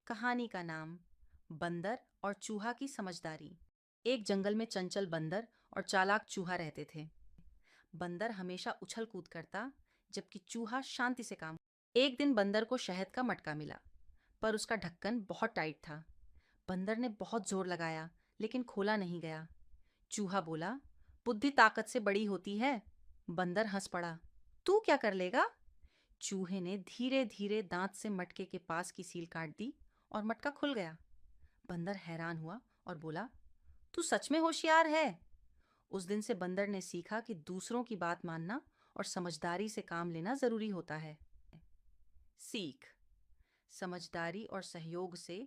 कहानी का नाम बंदर और चूहा की समझदारी। एक जंगल में चंचल बंदर और चालाक चूहा रहते थे। बंदर हमेशा उछल कूद करता, जबकि चूहा शांति से काम। एक दिन बंदर को शहद का मटका मिला, पर उसका ढक्कन बहुत टाइट था। बंदर ने बहुत जोर लगाया, लेकिन खोला नहीं गया। चूहा बोला, बुद्धि ताकत से बड़ी होती है। बंदर हंस पड़ा, तू क्या कर लेगा? चूहे ने धीरे धीरे दांत से मटके के पास की सील काट दी और मटका खुल गया। बंदर हैरान हुआ और बोला, तू सच में होशियार है। उस दिन से बंदर ने सीखा कि दूसरों की बात मानना और समझदारी से काम लेना जरूरी होता है। सीख: समझदारी और सहयोग से